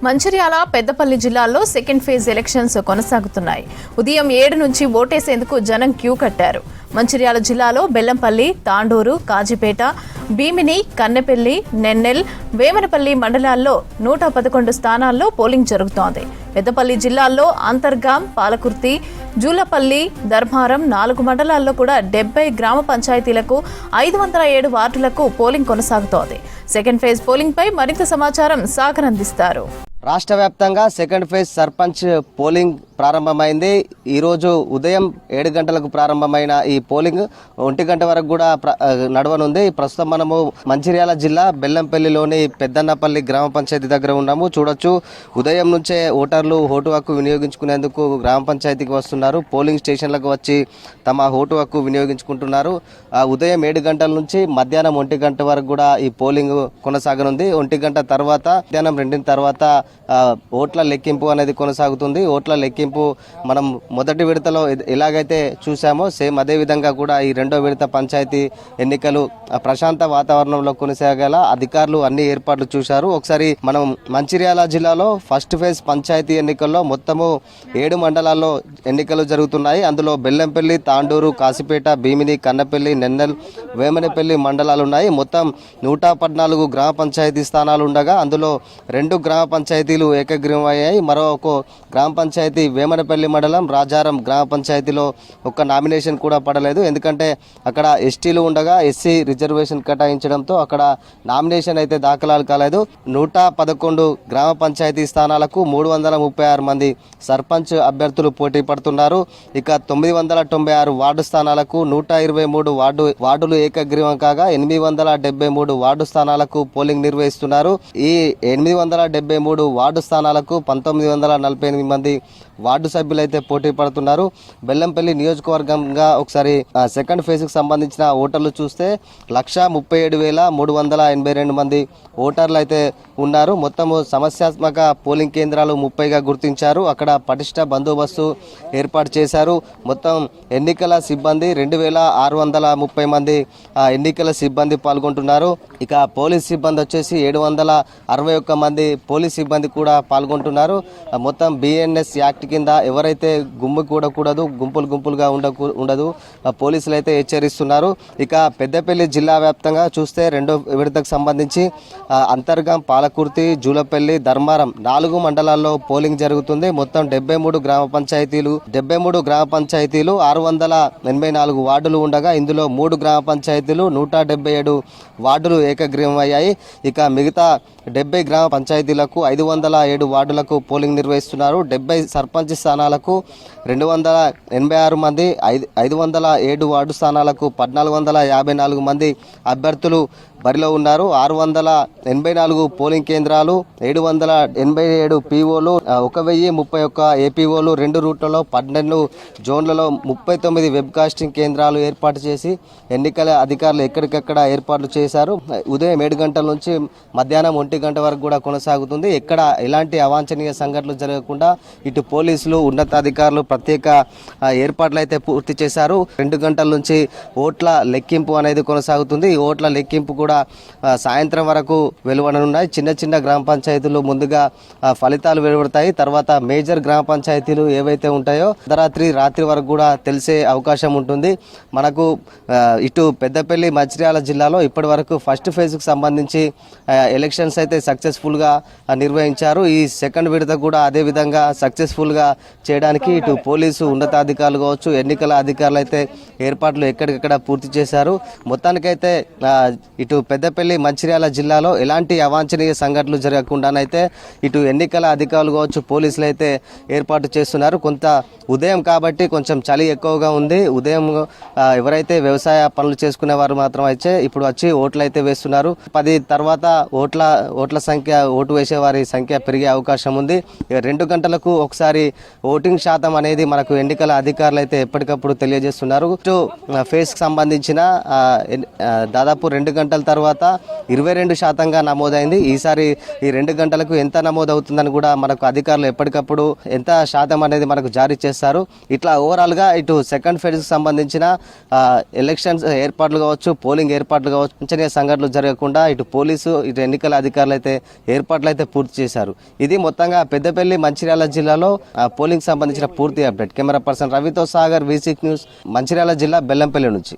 మంచిర్యాల పెద్దపల్లి జిల్లాల్లో second phase elections కొనసాగుతున్నాయి. ఉదయం 7 నుంచి ఓటేసేందుకు జనం క్యూ కట్టారు. మంచిర్యాల జిల్లాలో బెల్లంపల్లి, తాండూరు, కాజీపేట, భీమిని, కన్నెపల్లి, నెన్నెల్, వేమనపల్లి మండలాల్లో 111 స్థానాల్లో పోలింగ్ జరుగుతోంది. పెద్దపల్లి జిల్లాల్లో అంతర్గాం, పాలకుర్తి, జూలపల్లి, ధర్మారం 4 మండలాల్లో కూడా 70 గ్రామ పంచాయతీలకు 507 వార్డులకు పోలింగ్ కొనసాగుతోంది. సెకండ్ ఫేజ్ పోలింగ్ పై మరింత సమాచారం సాగర్ అందిస్తారు. రాష్ట్ర వ్యాప్తంగా సెకండ్ ఫేజ్ సర్పంచ్ పోలింగ్ ప్రారంభమైంది. ఈరోజు ఉదయం 7 గంటలకు ప్రారంభమైన ఈ పోలింగ్ 1 గంట వరకు కూడా నడవనుంది. ప్రస్తుతం మనము మంచిర్యాల జిల్లా బెల్లంపల్లిలోని పెద్దన్నపల్లి గ్రామ పంచాయతీ దగ్గర ఉన్నాము. చూడొచ్చు, ఉదయం నుంచే ఓటర్లు ఓటు హక్కు వినియోగించుకునేందుకు గ్రామ పంచాయతీకి వస్తున్నారు. పోలింగ్ స్టేషన్లకు వచ్చి తమ ఓటు హక్కు వినియోగించుకుంటున్నారు. ఉదయం 7 గంటల నుంచి మధ్యాహ్నం 1 గంట వరకు కూడా ఈ పోలింగ్ కొనసాగనుంది. 1 గంట తర్వాత మధ్యాహ్నం 2 తర్వాత ఓట్ల లెక్కింపు అనేది కొనసాగుతుంది. ఓట్ల లెక్కింపు మనం మొదటి విడతలో ఎలాగైతే చూసామో సేమ్ అదే విధంగా కూడా ఈ రెండో విడత పంచాయతీ ఎన్నికలు ప్రశాంత వాతావరణంలో కొనసాగేలా అధికారులు అన్ని ఏర్పాట్లు చూశారు. ఒకసారి మనం మంచిర్యాల జిల్లాలో ఫస్ట్ ఫేజ్ పంచాయతీ ఎన్నికల్లో మొత్తము 7 మండలాల్లో ఎన్నికలు జరుగుతున్నాయి. అందులో బెల్లంపల్లి, తాండూరు, కాసిపేట, భీమిని, కన్నపల్లి, నెన్నెల్, వేమనపల్లి మండలాలు ఉన్నాయి. మొత్తం 114 గ్రామ పంచాయతీ స్థానాలు ఉండగా అందులో 2 గ్రామ పంచాయతీలు ఏకగ్రీవం అయ్యాయి. మరొక గ్రామ పంచాయతీ వేమనపల్లి మండలం రాజారం గ్రామ పంచాయతీలో ఒక్క నామినేషన్ కూడా పడలేదు. ఎందుకంటే అక్కడ ఎస్టీలు ఉండగా ఎస్సీ రిజర్వేషన్ కేటాయించడంతో అక్కడ నామినేషన్ అయితే దాఖలాలు కాలేదు. 111 గ్రామ పంచాయతీ స్థానాలకు 336 మంది సర్పంచ్ అభ్యర్థులు పోటీ పడుతున్నారు. ఇక 996 వార్డు స్థానాలకు 123 వార్డులు ఏకగ్రీవం కాగా 873 వార్డు స్థానాలకు పోలింగ్ నిర్వహిస్తున్నారు. ఈ 873 వార్డు స్థానాలకు 1948 మంది వార్డు సభ్యులు అయితే పోటీ పడుతున్నారు. బెల్లంపల్లి నియోజకవర్గంగా ఒకసారి సెకండ్ ఫేజ్కి సంబంధించిన ఓటర్లు చూస్తే 1,37,382 మంది ఓటర్లు అయితే ఉన్నారు. మొత్తము సమస్యాత్మక పోలింగ్ కేంద్రాలు 30గా గుర్తించారు. అక్కడ పటిష్ట బందోబస్తు ఏర్పాటు చేశారు. మొత్తం ఎన్నికల సిబ్బంది 2,630 మంది ఎన్నికల సిబ్బంది పాల్గొంటున్నారు. ఇక పోలీస్ సిబ్బంది వచ్చేసి 761 మంది పోలీస్ సిబ్బంది కూడా పాల్గొంటున్నారు. మొత్తం BNS యాక్ట్ కింద ఎవరైతే కూడకూడదు, గుంపులుగా ఉండదు పోలీసులు అయితే హెచ్చరిస్తున్నారు. ఇక పెద్దపల్లి జిల్లా వ్యాప్తంగా చూస్తే రెండో విడతకు సంబంధించి అంతర్గాం, పాలకుర్తి, జూలపల్లి, ధర్మారం 4 మండలాల్లో పోలింగ్ జరుగుతుంది. మొత్తం 73 గ్రామ పంచాయతీలు 684 వార్డులు ఉండగా ఇందులో 3 గ్రామ పంచాయతీలు 177 వార్డులు ఏకగ్రీవం అయ్యాయి. ఇక మిగతా 70 గ్రామ పంచాయతీలకు 507 వార్డులకు పోలింగ్ నిర్వహిస్తున్నారు. 70 సర్పంచ్ స్థానాలకు 286 మంది, 507 వార్డు స్థానాలకు 1454 మంది అభ్యర్థులు బరిలో ఉన్నారు. 684 పోలింగ్ కేంద్రాలు, 787 POలు, 1031 APOలు, 2 రూట్లలో 12 జోన్లలో 39 వెబ్కాస్టింగ్ కేంద్రాలు ఏర్పాటు చేసి ఎన్నికల అధికారులు ఎక్కడికక్కడ ఏర్పాట్లు చేశారు. ఉదయం 7 గంటల నుంచి మధ్యాహ్నం 1 గంట వరకు కూడా కొనసాగుతుంది. ఎక్కడ ఎలాంటి అవాంఛనీయ సంఘటనలు జరగకుండా ఇటు పోలీసులు, ఉన్నతాధికారులు ప్రత్యేక ఏర్పాట్లు అయితే పూర్తి చేశారు. 2 గంటల నుంచి ఓట్ల లెక్కింపు అనేది కొనసాగుతుంది. ఈ ఓట్ల లెక్కింపు కూడా సాయంత్రం వరకు వెలువడనున్నాయి. చిన్న గ్రామ పంచాయతీలు ముందుగా ఫలితాలు వెలువడతాయి. తర్వాత మేజర్ గ్రామ పంచాయతీలు ఏవైతే ఉంటాయో రాత్రి వరకు కూడా తెలిసే అవకాశం ఉంటుంది. మనకు ఇటు పెద్దపల్లి, మంచిర్యాల జిల్లాలో ఇప్పటి వరకు ఫస్ట్ ఫేజ్కి సంబంధించి ఎలక్షన్స్ అయితే సక్సెస్ఫుల్గా నిర్వహించారు. ఈ సెకండ్ విడత కూడా అదేవిధంగా సక్సెస్ఫుల్గా చేయడానికి ఇటు పోలీసు ఉన్నతాధికారులు కావచ్చు, ఎన్నికల అధికారులు అయితే ఏర్పాట్లు ఎక్కడికక్కడ పూర్తి చేశారు. మొత్తానికైతే ఇటు పెద్దపల్లి, మంచిర్యాల జిల్లాలో ఎలాంటి అవాంఛనీయ సంఘటనలు జరగకుండానైతే ఇటు ఎన్నికల అధికారులు కావచ్చు, పోలీసులు అయితే ఏర్పాటు చేస్తున్నారు. కొంత ఉదయం కాబట్టి కొంచెం చలి ఎక్కువగా ఉంది. ఉదయం ఎవరైతే వ్యవసాయ పనులు చేసుకునే వారు మాత్రం అయితే ఇప్పుడు వచ్చి ఓట్లు అయితే వేస్తున్నారు. 10 తర్వాత ఓట్ల సంఖ్య, ఓటు వేసే వారి సంఖ్య పెరిగే అవకాశం ఉంది. 2 గంటలకు ఒకసారి ఓటింగ్ శాతం అనేది మనకు ఎన్నికల అధికారులు అయితే ఎప్పటికప్పుడు తెలియజేస్తున్నారు. ఫేజ్ కి సంబంధించిన దాదాపు 2 గంటల తర్వాత 22% నమోదైంది. ఈసారి ఈ 2 గంటలకు ఎంత నమోదవుతుందని కూడా మనకు అధికారులు ఎప్పటికప్పుడు ఎంత శాతం అనేది మనకు జారీ చేస్తారు. ఇట్లా ఓవరాల్గా ఇటు సెకండ్ ఫేజ్కి సంబంధించిన ఎలక్షన్స్ ఏర్పాట్లు కావచ్చు, పోలింగ్ ఏర్పాట్లు కావచ్చు, అంచనీయ సంఘటనలు జరగకుండా ఇటు పోలీసు ఇటు ఎన్నికల అధికారులు అయితే ఏర్పాట్లు అయితే పూర్తి చేశారు. ఇది మొత్తంగా పెద్దపల్లి మంచిర్యాల జిల్లాలో పోలింగ్ సంబంధించిన పూర్తి అప్డేట్. కెమెరా పర్సన్ రవితో సాగర్, V6 న్యూస్, మంచిర్యాల జిల్లా బెల్లంపల్లి నుంచి.